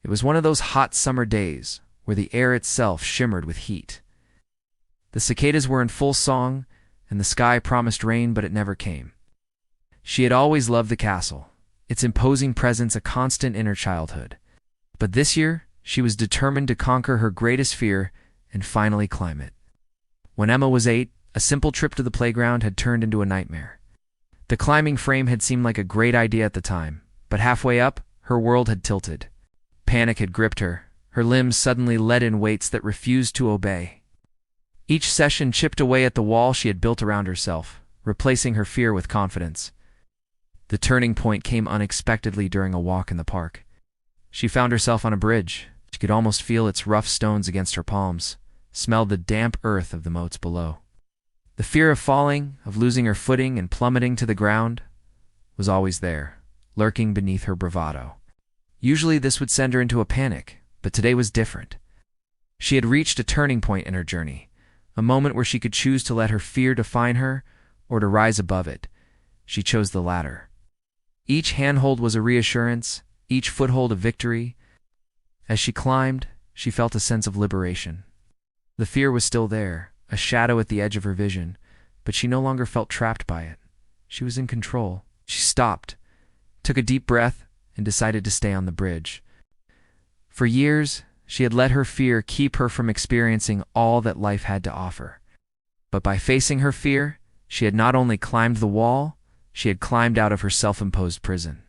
It was one of those hot summer days where the air itself shimmered with heat. The cicadas were in full song, and the sky promised rain, but it never came. She had always loved the castle, its imposing presence a constant in her childhood. But this year, she was determined to conquer her greatest fear and finally climb it. When Emma was 8, a simple trip to the playground had turned into a nightmare. The climbing frame had seemed like a great idea at the time, but halfway up, her world had tilted. Panic had gripped her, her limbs suddenly led in weights that refused to obey. Each session chipped away at the wall she had built around herself, replacing her fear with confidence. The turning point came unexpectedly during a walk in the park. She found herself on a bridge. She could almost feel its rough stones against her palms, smelled the damp earth of the moats below. The fear of falling, of losing her footing and plummeting to the ground, was always there, lurking beneath her bravado. Usually this would send her into a panic, but today was different. She had reached a turning point in her journey, a moment where she could choose to let her fear define her or to rise above it. She chose the latter. Each handhold was a reassurance, each foothold a victory. As she climbed, she felt a sense of liberation. The fear was still there, a shadow at the edge of her vision, but she no longer felt trapped by it. She was in control. She stopped, took a deep breath, and decided to stay on the bridge. For years, she had let her fear keep her from experiencing all that life had to offer. But by facing her fear, she had not only climbed the wall, she had climbed out of her self-imposed prison.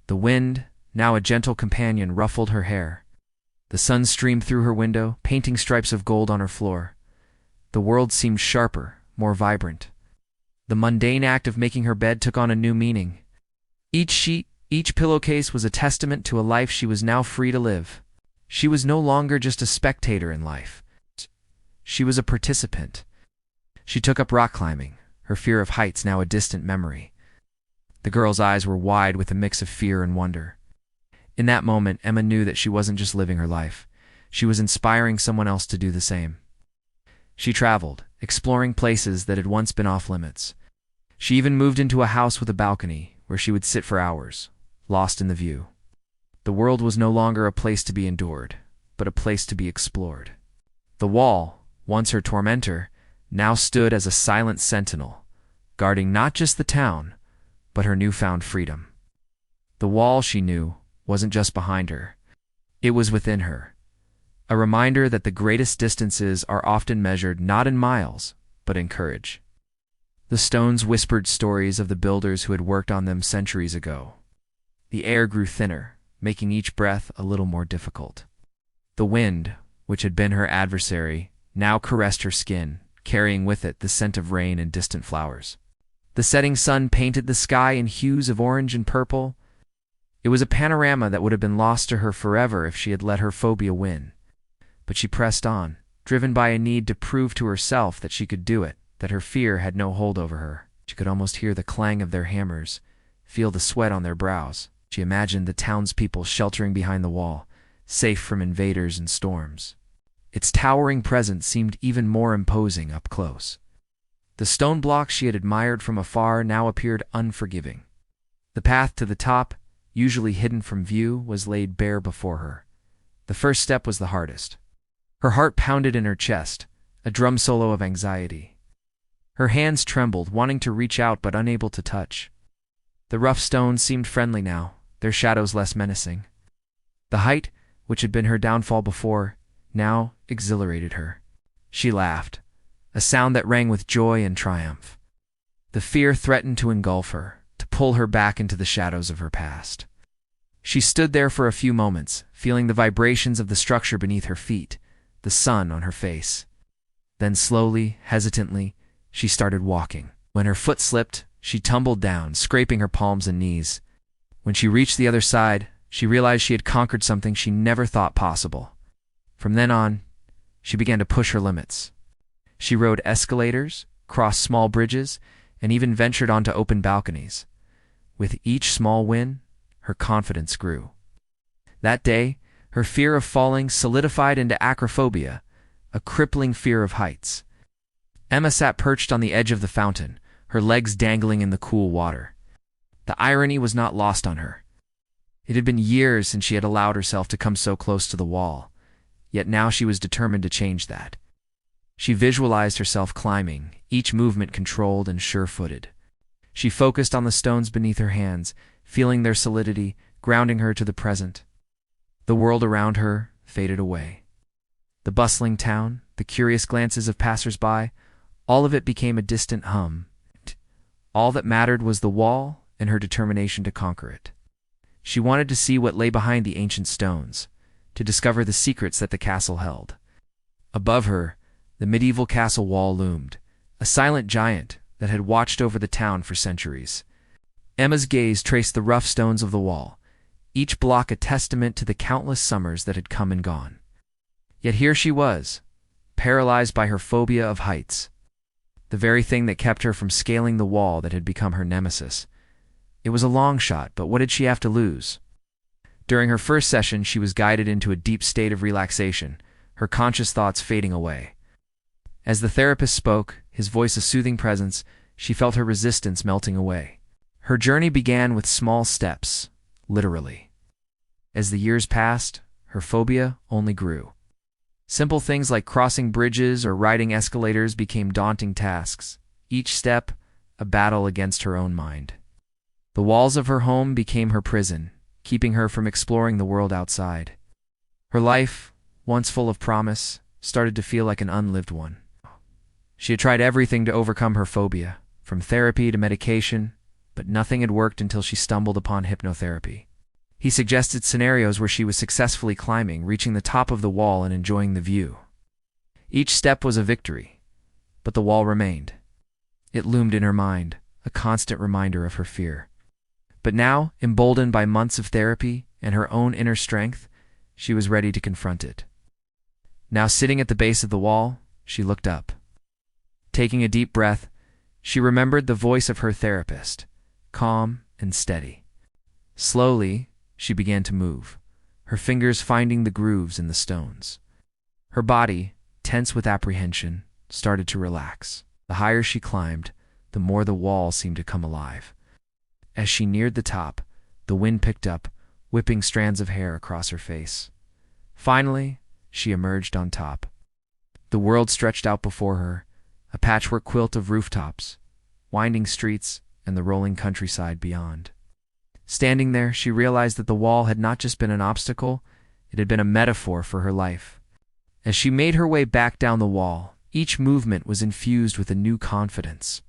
The wind, now a gentle companion, ruffled her hair. The sun streamed through her window, painting stripes of gold on her floor. The world seemed sharper, more vibrant. The mundane act of making her bed took on a new meaning. Each sheet, each pillowcase was a testament to a life she was now free to live. She was no longer just a spectator in life. She was a participant. She took up rock climbing, her fear of heights now a distant memory. The girl's eyes were wide with a mix of fear and wonder. In that moment, Emma knew that she wasn't just living her life. She was inspiring someone else to do the same. She traveled, exploring places that had once been off-limits. She even moved into a house with a balcony, where she would sit for hours, lost in the view. The world was no longer a place to be endured, but a place to be explored. The wall, once her tormentor, now stood as a silent sentinel, guarding not just the town, but her newfound freedom. The wall, she knew, wasn't just behind her. It was within her, a reminder that the greatest distances are often measured not in miles, but in courage. The stones whispered stories of the builders who had worked on them centuries ago. The air grew thinner, making each breath a little more difficult. The wind, which had been her adversary, now caressed her skin, carrying with it the scent of rain and distant flowers. The setting sun painted the sky in hues of orange and purple. It was a panorama that would have been lost to her forever if she had let her phobia win. But she pressed on, driven by a need to prove to herself that she could do it, that her fear had no hold over her. She could almost hear the clang of their hammers, feel the sweat on their brows. She imagined the townspeople sheltering behind the wall, safe from invaders and storms. Its towering presence seemed even more imposing up close. The stone blocks she had admired from afar now appeared unforgiving. The path to the top, usually hidden from view, was laid bare before her. The first step was the hardest. Her heart pounded in her chest, a drum solo of anxiety. Her hands trembled, wanting to reach out but unable to touch. The rough stones seemed friendly now, their shadows less menacing. The height, which had been her downfall before, now exhilarated her. She laughed, a sound that rang with joy and triumph. The fear threatened to engulf her, to pull her back into the shadows of her past. She stood there for a few moments, feeling the vibrations of the structure beneath her feet, the sun on her face. Then slowly, hesitantly, she started walking. When her foot slipped, she tumbled down, scraping her palms and knees. When she reached the other side, she realized she had conquered something she never thought possible. From then on, she began to push her limits. She rode escalators, crossed small bridges, and even ventured onto open balconies. With each small win, her confidence grew. That day, her fear of falling solidified into acrophobia, a crippling fear of heights. Emma sat perched on the edge of the fountain, her legs dangling in the cool water. The irony was not lost on her. It had been years since she had allowed herself to come so close to the wall, yet now she was determined to change that. She visualized herself climbing, each movement controlled and sure-footed. She focused on the stones beneath her hands, feeling their solidity, grounding her to the present. The world around her faded away. The bustling town, the curious glances of passers-by, all of it became a distant hum. All that mattered was the wall and her determination to conquer it. She wanted to see what lay behind the ancient stones, to discover the secrets that the castle held. Above her, the medieval castle wall loomed, a silent giant that had watched over the town for centuries. Emma's gaze traced the rough stones of the wall, each block a testament to the countless summers that had come and gone. Yet here she was, paralyzed by her phobia of heights, the very thing that kept her from scaling the wall that had become her nemesis. It was a long shot, but what did she have to lose? During her first session, she was guided into a deep state of relaxation, her conscious thoughts fading away. As the therapist spoke, his voice a soothing presence, she felt her resistance melting away. Her journey began with small steps, literally. As the years passed, her phobia only grew. Simple things like crossing bridges or riding escalators became daunting tasks, each step a battle against her own mind. The walls of her home became her prison, keeping her from exploring the world outside. Her life, once full of promise, started to feel like an unlived one. She had tried everything to overcome her phobia, from therapy to medication, but nothing had worked until she stumbled upon hypnotherapy. He suggested scenarios where she was successfully climbing, reaching the top of the wall and enjoying the view. Each step was a victory, but the wall remained. It loomed in her mind, a constant reminder of her fear. But now, emboldened by months of therapy and her own inner strength, she was ready to confront it. Now sitting at the base of the wall, she looked up. Taking a deep breath, she remembered the voice of her therapist, calm and steady. Slowly, she began to move, her fingers finding the grooves in the stones. Her body, tense with apprehension, started to relax. The higher she climbed, the more the wall seemed to come alive. As she neared the top, the wind picked up, whipping strands of hair across her face. Finally, she emerged on top. The world stretched out before her, a patchwork quilt of rooftops, winding streets, and the rolling countryside beyond. Standing there, she realized that the wall had not just been an obstacle, it had been a metaphor for her life. As she made her way back down the wall, each movement was infused with a new confidence.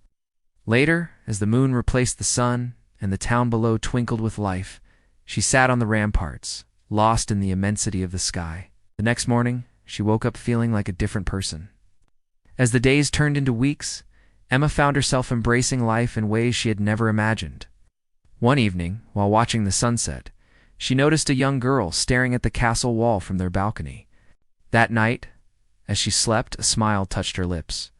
Later, as the moon replaced the sun and the town below twinkled with life, she sat on the ramparts, lost in the immensity of the sky. The next morning, she woke up feeling like a different person. As the days turned into weeks, Emma found herself embracing life in ways she had never imagined. One evening, while watching the sunset, she noticed a young girl staring at the castle wall from their balcony. That night, as she slept, a smile touched her lips.